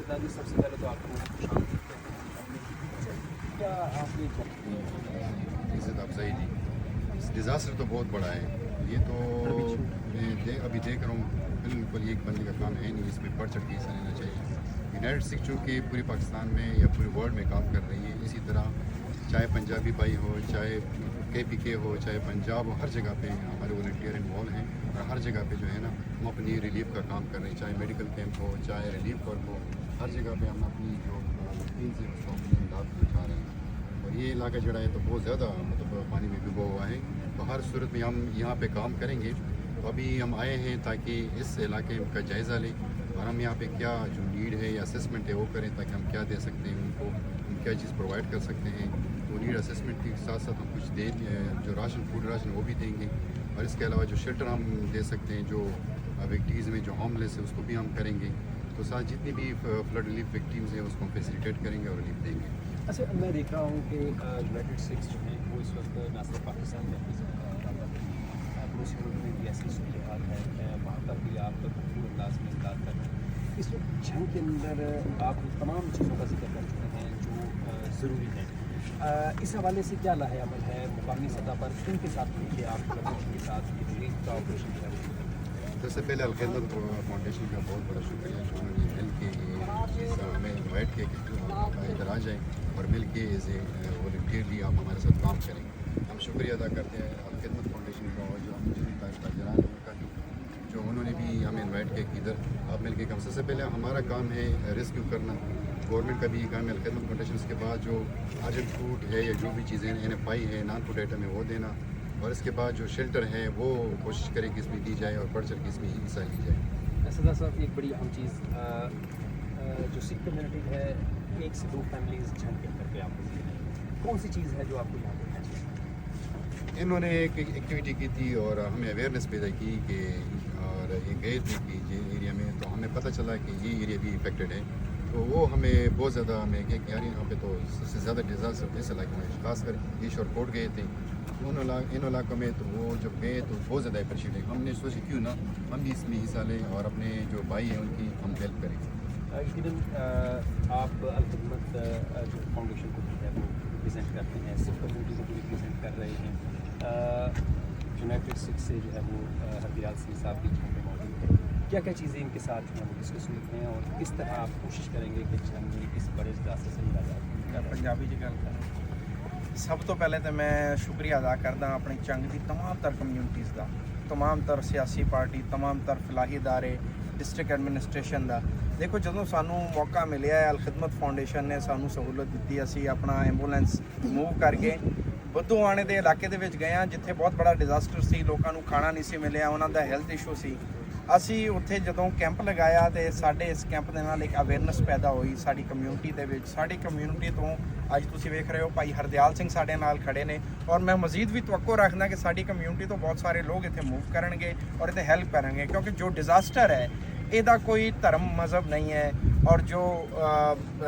दादी, सबसे पहले तो आपको खुशामदीद कहते हैं। क्या आपने इज़्ज़त अफजाई जी, डिज़ास्टर तो बहुत बड़ा है ये तो मैं अभी देख रहा हूँ, बिल्कुल ये एक बंदे का काम है नहीं, इसमें बढ़ चढ़ के हिस्सा लेना चाहिए। यूनाइटेड स्टेट चूँकि पूरे पाकिस्तान में या पूरे वर्ल्ड में काम कर रही है, इसी तरह चाहे पंजाबी भाई हो, चाहे KPK हो, चाहे पंजाब हो, हर जगह पे हमारे वॉलंटियर इन्वॉल्व हैं और हर जगह पे जो है ना हम अपनी रिलीफ का काम कर रहे हैं, चाहे मेडिकल कैंप हो, चाहे रिलीफ वर्क हो, हर जगह पे हम अपनी जो टीम से उसको अपनी इमदाद पहुँचा रहे हैं। और ये इलाका जड़ा है तो बहुत ज़्यादा मतलब पानी में डूबा हुआ है, तो हर सूरत में हम यहाँ पे काम करेंगे। तो अभी हम आए हैं ताकि इस इलाके का जायज़ा लें और हम यहाँ पे क्या जो नीड है या असेसमेंट है वो करें, ताकि हम क्या दे सकते हैं उनको, हम क्या चीज़ प्रोवाइड कर सकते हैं। तो नीड असेसमेंट के साथ साथ हम कुछ दे जो राशन फूड राशन वो भी देंगे, और इसके अलावा जो शेल्टर हम दे सकते हैं, जो विक्टीज़ में जो होमलेस है उसको भी हम करेंगे। तो साथ जितनी भी फ्लड रिलीफ विक्टीम्स हैं उसको हम फैसिलिटेट करेंगे और रिलीफ देंगे। अच्छा, मैं देख रहा हूँ कि यूनाइटेड स्टेट्स जो है वो इस वक्त न सिर्फ पाकिस्तान में पड़ोसी मुल्क में भी ऐसी सूरत हाल है, वहाँ पर भी आप भरपूर अंदाज में इमदाद कर रहे हैं। इस वक्त जंग के अंदर आप तमाम चीज़ों का जिक्र कर चुके हैं जो ज़रूरी है। इस हवाले से क्या लाहे अमल है मुकामी सतह पर, किन के साथ मिलकर आप लोगों के साथ ये रिलीफ का ऑपरेशन कर रहे हैं? सबसे पहले अलखिदमत फाउंडेशन का बहुत बड़ा शुक्रिया जो उन्होंने मिल के ये हमें इन्वाइट किया कि इधर आ जाएँ और मिल के एज ए वॉलंटियरली आप हमारे साथ काम करेंगे। हम शुक्रिया अदा करते हैं अलखिदमत फाउंडेशन का और जो ताजरान है उनका जो उन्होंने भी हमें इन्वाइट किया कि इधर आप मिल के काम। सबसे पहले हमारा काम है रेस्क्यू करना, गवर्नमेंट का भी काम है अलखिदमत फाउंडेशन के बाद जो अर्जेंट फूड है या जो भी चीज़ें NFI है नॉन फूड आइटम है वो देना, और इसके बाद जो शेल्टर है वो कोशिश करें कि इसमें दी जाए और बढ़ चढ़ के इसमें हिस्सा ली जाए। सरदार साहब, एक बड़ी अहम चीज़ जो सिख कम्युनिटी है, 1 से 2 फैमिलीज जंग के अंदर क़याम हुई है, कौन सी चीज़ है जो आपको यहाँ देखना चाहिए? इन्होंने एक एक्टिविटी की थी और हमें अवेयरनेस पैदा की कि और ये गए थे कि ये एरिया में, तो हमें पता चला कि ये एरिया भी इफेक्टेड है। तो वो हमें बहुत ज़्यादा हमें कि यार यहाँ पे तो सबसे ज़्यादा डिज़ास्टर इस इलाके में, खासकर ईश और कोट गए थे इन इलाकों में, तो वो जब गए तो बहुत ज़्यादा अप्रिशिएट है। हमने सोचा क्यों ना हम भी इसमें हिस्सा लें और अपने जो भाई हैं उनकी हम हेल्प करें। यकीनन आप अलखिदमत जो फाउंडेशन को भी है वो रिप्रेजेंट करते हैं, सिख कम्युनिटी को भी रिप्रेजेंट कर रहे हैं। यूनाइटेड स्टेट से जो है वो हरदयाल सिंह साहब भी यहाँ पे मौजूद हैं। क्या क्या चीज़ें इनके साथ जो है वो डिस्कस हुई हैं और किस तरह आप कोशिश करेंगे कि जंग इस बड़े डिजास्टर से निजात? पंजाबी जी गल करें, सब तो पहले तो मैं शुक्रिया अदा करदा अपनी जंग की तमाम तर कम्यूनिटीज़ का, तमाम तर सियासी पार्टी, तमाम तर फलाही इदारे, डिस्ट्रिक्ट एडमिनिस्ट्रेशन का। देखो जो सानू मौका मिले है अलखिदमत फाउंडेशन ने सानू सहूलत दी, असी अपना एंबूलेंस मूव करके बुद्धूआणे के इलाके दे विच गए हैं जिथे बहुत बड़ा डिजास्टर सी, लोगों को खाना नहीं सी मिलिया, उन्होंने हैल्थ इशू सी। असी उत्थे जदों कैंप लगाया तो साडे इस कैंप दे नाल एक अवेयरनेस पैदा हुई साडी कम्यूनिटी दे विच। साडी कम्यूनिटी तो अज तुसीं वेख रहे हो भाई हरदयाल सिंह साडे नाल खड़े ने, और मैं मजीद भी तवक्को रखदा कि साडी कम्यूनिटी तो बहुत सारे लोग इत्थे मूव करनगे और इत्थे हेल्प करेंगे, क्योंकि जो डिजास्टर है ਇਹਦਾ कोई धर्म मजहब नहीं है, और जो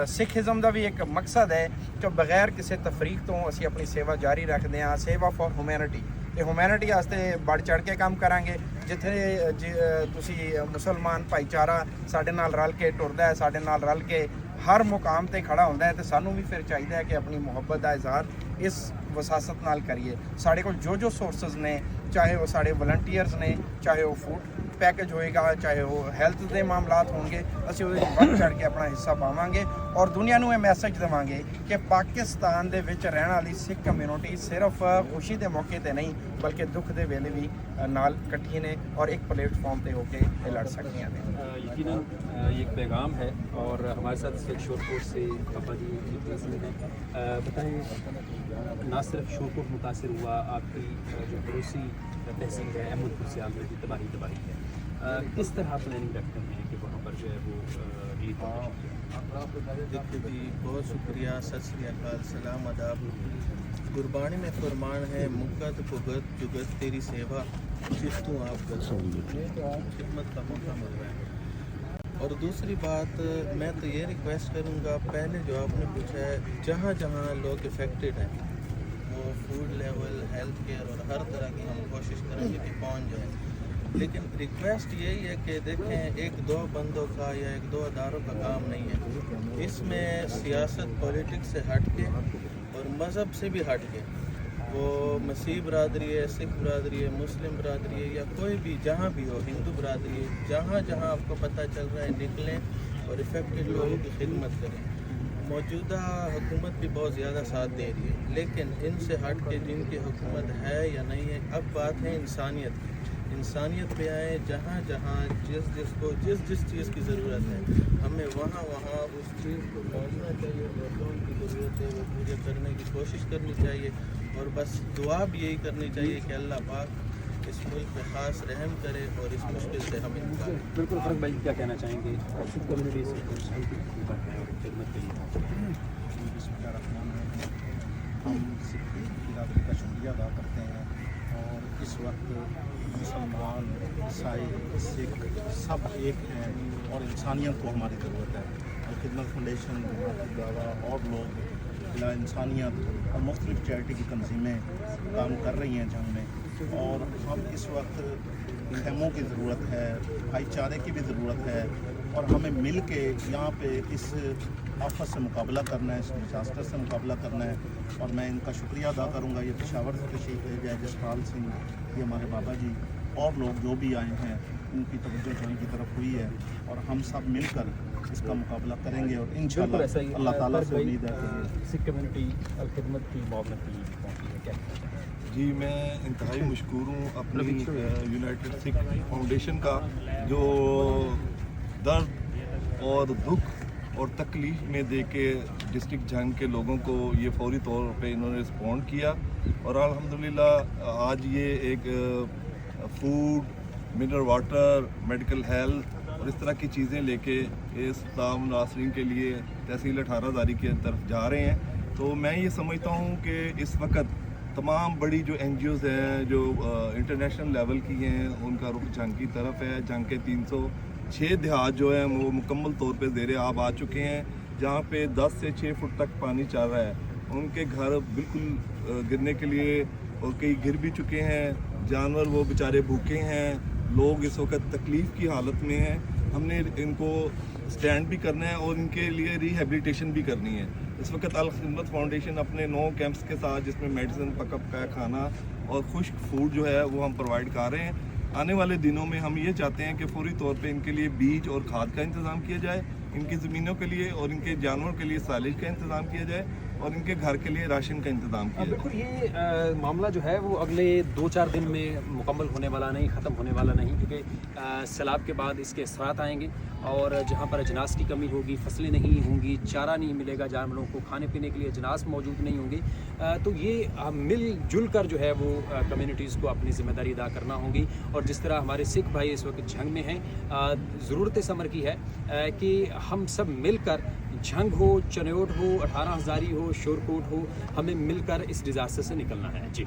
सिखिज़म का भी एक मकसद है कि बगैर किसी तफरीक तो असी अपनी सेवा जारी रखते हैं। सेवा फॉर ह्यूमैनिटी, ये ह्यूमैनिटी वास्ते बढ़ चढ़ के काम करांगे। जिथे तुसी मुसलमान भाईचारा साडे नाल रल के टुरदा है, साडे नाल रल के हर मुकाम ते खड़ा होंदा है, तो सानू भी फिर चाहिए कि अपनी मुहब्बत का इजहार इस वसासत नाल करिए। साढ़े को जो सोर्सेज ने, चाहे वो साढ़े वलंटियर्स ने, चाहे वो फूड पैकेज होएगा, चाहे वो हेल्थ के मामलात होंगे, असी वो बढ़ चढ़ के अपना हिस्सा पावांगे और दुनिया को यह मैसेज देवांगे कि पाकिस्तान दे विच रहने वाली सिख कम्यूनिटी सिर्फ खुशी के मौके पर नहीं बल्कि दुख के वेले भी नाल इकट्ठी ने और एक प्लेटफॉर्म पर होकर लड़ सकती हैं। यकीनन ये एक पैगाम है और हमारे साथ इस वक्त शोरपुर से पापा जी हैं। बताएं, ना सिर्फ शोरपुर मुतासर हुआ, आपकी जो पड़ोसी तहसील है अहमदपुर से आलमी की तबाही है, किस तरह प्लानिंग रखते हैं कि वहाँ पर जो है वो रिलीफ देखिए जी, बहुत शुक्रिया, सत श्री अकाल, सलाम आदाब। गुरबानी में फरमान है, मुकत भुगत जुगत तेरी सेवा जिस तू आप खिदमत का मौका मिल रहा है। और दूसरी बात मैं तो ये रिक्वेस्ट करूँगा, पहले जो आपने पूछा है जहाँ जहाँ लोग इफ़ेक्टेड हैं वो फूड लेवल, हेल्थ केयर और हर तरह की हम कोशिश करेंगे कि पहुँच जाए। लेकिन रिक्वेस्ट यही है कि देखें, 1-2 बंदों का या 1-2 अदारों का काम नहीं है। इसमें सियासत पॉलिटिक्स से हट के और मज़हब से भी हट के, वो मसीह बरादरी है, सिख बरादरी है, मुस्लिम बरादरी है, या कोई भी जहाँ भी हो, हिंदू बरादरी है, जहाँ जहाँ आपको पता चल रहा है निकलें और इफ़ेक्टेड लोगों की खिदमत करें। मौजूदा हुकूमत भी बहुत ज़्यादा साथ दे रही है, लेकिन इनसे हट के जिनकी हुकूमत है या नहीं है, अब बात है इंसानियत की। इंसानियत पे आए, जहाँ जहाँ जिस चीज़ की ज़रूरत है, हमें वहाँ वहाँ उस चीज़ को पहुँचना चाहिए, और जो उनकी ज़रूरत है वो पूरे करने की कोशिश करनी चाहिए। और बस दुआ भी यही करनी चाहिए कि अल्लाह पाक इस मुल्क पे ख़ास रहम करे और इस मुश्किल से हमें निकाले। बिल्कुल फर्क भाई क्या कहना चाहेंगे सिख कम्युनिटी से खिदमत के लिए? हम सिख बिरादरी का शुक्रिया अदा करते हैं, और इस वक्त मुसलमान, ईसाई, सिख सब एक हैं, और इंसानियत को हमारी ज़रूरत है। और खिदमत फाउंडेशन के अलावा और लोग बिला इंसानियत और मुख्तलिफ चैरिटी की तंजीमें काम कर रही हैं जंग में, और हम इस वक्त खेमों की ज़रूरत है, भाईचारे की भी ज़रूरत है, और हमें मिल के यहाँ पे इस आफत से मुकाबला करना है, इस डिजास्टर से मुकाबला करना है। और मैं इनका शुक्रिया अदा करूँगा, ये पेशावर से तशरीफ़ ले गए जसपाल सिंह, ये हमारे बाबा जी, और लोग जो भी आए हैं, उनकी तवज्जो जंग की तरफ हुई है, और हम सब मिलकर इसका मुकाबला करेंगे, और इंशाअल्लाह ऐसा ही अल्लाह ताला से उम्मीद है कि सिख कम्युनिटी खिदमत की मुआवनत के लिए पहुँची है, क्या कहना चाहेंगे? जी, मैं इंतहाई मशकूर हूँ अपनी यूनाइटेड सिख फाउंडेशन का, जो दर्द और दुख और तकलीफ़ में दे के डिस्ट्रिक्ट जंग के लोगों को ये फौरी तौर पे इन्होंने रिस्पॉन्ड किया, और अल्हम्दुलिल्लाह आज ये एक food, mineral water, medical health और इस तरह की चीज़ें लेके इस तमाम नासरीन के लिए तहसील 18 जारी की तरफ जा रहे हैं। तो मैं ये समझता हूँ कि इस वक्त तमाम बड़ी जो NGOs हैं, जो इंटरनेशनल लेवल की हैं, उनका रुख जंग की तरफ है। जंग के 306 देहात जो हैं वो मुकम्मल तौर पे ज़ेरे आब आ चुके हैं, जहाँ पे 10 से 6 फुट तक पानी चल रहा है। उनके घर बिल्कुल गिरने के लिए, और कई गिर भी चुके हैं, जानवर वो बेचारे भूखे हैं, लोग इस वक्त तकलीफ़ की हालत में हैं। हमने इनको स्टैंड भी करना है और इनके लिए रिहेबिलिटेशन भी करनी है। इस वक्त अल खिदमत फाउंडेशन अपने 9 कैंप्स के साथ, जिसमें मेडिसिन, पकअप का खाना और खुश्क फूड जो है वो हम प्रोवाइड कर रहे हैं। आने वाले दिनों में हम ये चाहते हैं कि फौरी तौर पे इनके लिए बीज और खाद का इंतज़ाम किया जाए, इनकी ज़मीनों के लिए और इनके जानवरों के लिए साइलेज का इंतज़ाम किया जाए, और इनके घर के लिए राशन का इंतज़ाम किया बिल्कुल जाए। ये मामला जो है वो अगले 2-4 दिन में मुकम्मल होने वाला नहीं, ख़त्म होने वाला नहीं, क्योंकि सैलाब के बाद इसके असरात आएंगे, और जहाँ पर अजनास की कमी होगी, फसलें नहीं होंगी, चारा नहीं मिलेगा, जानवरों को खाने पीने के लिए अजनास मौजूद नहीं होंगे, तो ये मिलजुल कर जो है वो कम्युनिटीज़ को अपनी ज़िम्मेदारी अदा करना होगी। और जिस तरह हमारे सिख भाई इस वक्त जंग में हैं, ज़रूरत समर की है कि हम सब मिलकर, जंग हो, चनौट हो, 18 हज़ारी हो, शोरकोट हो, हमें मिलकर इस डिज़ास्टर से निकलना है। जी।